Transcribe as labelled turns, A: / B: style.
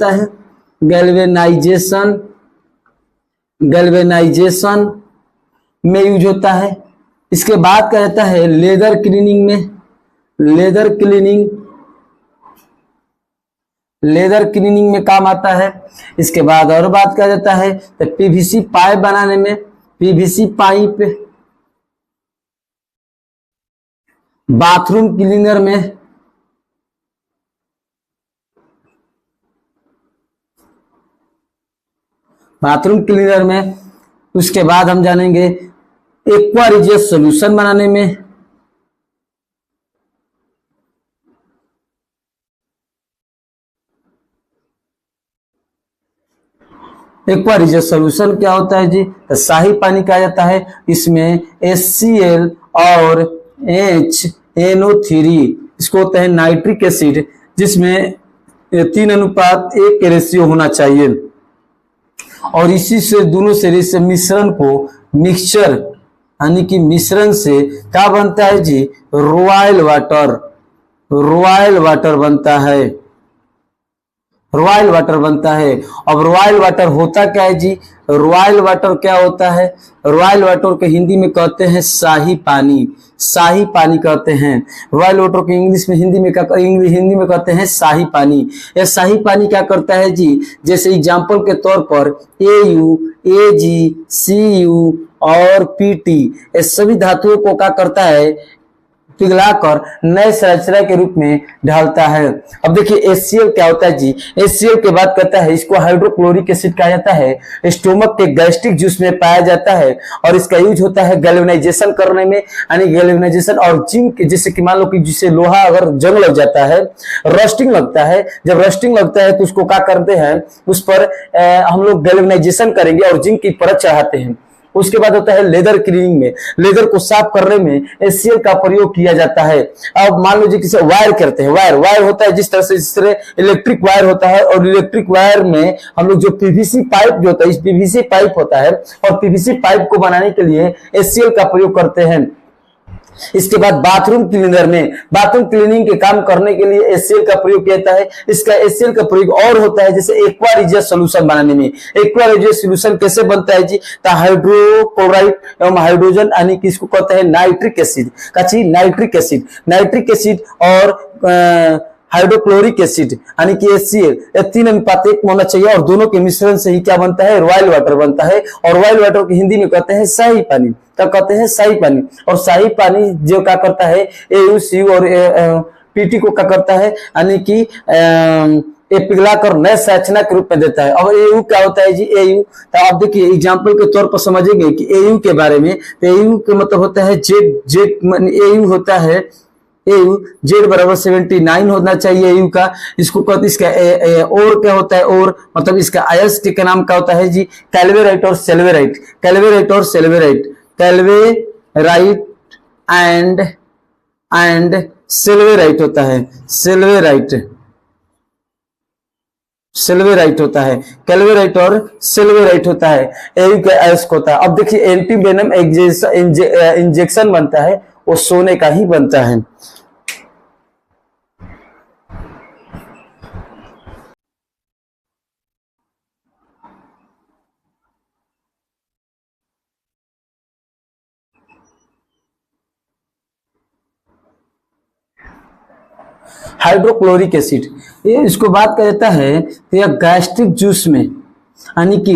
A: है galvanisation, galvanisation में use होता है। इसके बाद क्या जाता है लेदर क्लीनिंग में, लेदर क्लीनिंग, लेदर क्लीनिंग में काम आता है। इसके बाद और बात क्या जाता है तो पीवीसी पाइप बनाने में, पीवीसी पाइप, बाथरूम क्लीनर में, बाथरूम क्लीनर में। उसके बाद हम जानेंगे एक्वा रिजेस सॉल्यूशन बनाने में, एक्वा रिजेस सॉल्यूशन क्या होता है जी तो शाही पानी कहा जाता है। इसमें HCl और HNO3, इसको होता है नाइट्रिक एसिड, जिसमें 3:1 के रेशियो होना चाहिए। और इसी से दोनों से मिश्रण को, मिक्सचर यानी कि मिश्रण से क्या बनता है जी रॉयल वाटर, रॉयल वाटर बनता है, रॉयल वाटर बनता है। अब रॉयल वाटर होता क्या है जी, रॉयल वाटर क्या होता है, रॉयल वाटर को हिंदी में कहते हैं शाही पानी, शाही पानी कहते हैं। रॉयल वाटर को इंग्लिश में, हिंदी में क्या, हिंदी में कहते हैं शाही पानी। यह शाही पानी क्या करता है जी, जैसे एग्जांपल के तौर पर AU, AG, CU और PT, ये सभी धातुओं को क्या करता है पिघलाकर नए संरचना के रूप में ढालता है। अब देखिए HCl क्या होता है जी, HCl के बाद कहता है इसको हाइड्रोक्लोरिक एसिड कहा जाता है। स्टोमक के गैस्ट्रिक जूस में पाया जाता है और इसका यूज होता है गैल्वेनाइजेशन करने में, यानी गैल्वेनाइजेशन और जिंक, जैसे कि मान लो कि जिसे लोहा अगर जंग लग जाता है, रस्टिंग लगता है, जब रस्टिंग लगता है तो उसको क्या करते हैं, उस पर हम लोग गैल्वेनाइजेशन करेंगे और जिंक की परत चढ़ाते हैं। उसके बाद होता है लेदर क्लीनिंग में, लेदर को साफ करने में HCl का प्रयोग किया जाता है। अब मान लीजिए किसी वायर करते हैं, वायर, वायर होता है जिस तरह इलेक्ट्रिक वायर होता है, और इलेक्ट्रिक वायर में हम लोग जो पीवीसी पाइप जो होता है, इस पीवीसी पाइप होता है, और पीवीसी पाइप को बनाने के लिए HCl का प्रयोग करते हैं। इसके बाद बाथरूम क्लीनर में, बाथरूम क्लीनिंग के काम करने के लिए HCl का प्रयोग किया जाता है। इसका HCl का प्रयोग और होता है जैसे एक्वा रिजेस सॉल्यूशन बनाने में। एक्वा रिजेस सॉल्यूशन कैसे बनता है जी, तो हाइड्रोक्लोराइड एवं हाइड्रोजन यानी कि इसको कहते हैं नाइट्रिक एसिड, काची नाइट्रिक एसिड, नाइट्रिक एसिड और हाइड्रोक्लोरिक एसिड यानी कि HCl, यह 3:1 होना चाहिए, और दोनों के मिश्रण से ही क्या बनता है रॉयल वाटर बनता है। और रॉयल वाटर को हिंदी में कहते हैं शाही पानी, क्या कहते हैं शाही पानी। और शाही पानी जो क्या करता है AU, CU और PT को क्या करता है, यानी कि ये पिघलाकर नए संरचना के रूप में देता है। और AU क्या होता है जी, AU तो आप देखिए एग्जांपल के तौर पर समझेंगे कि AU के बारे में, तो AU का मतलब होता है AU होता है AU Z बराबर 79 होना चाहिए AU का। इसको कहते, इसका और क्या होता है, और मतलब इसका अयस्क के नाम क्या होता है जी कैल्वेराइट और सेल्वेराइट, कैल्वेराइट और सेल्वेराइट, कैल्वेराइट एंड सेल्वेराइट होता है, सेल्वेराइट, सेल्वेराइट होता है, कैल्वेराइट और सेल्वेराइट होता है। AU का अयस्क होता है। अब देखिए एंटीवेनम इंजेक्शन बनता है वो सोने का ही बनता है। हाइड्रोक्लोरिक एसिड, ये इसको बात किया जाता है तो यह गैस्ट्रिक जूस में, यानी कि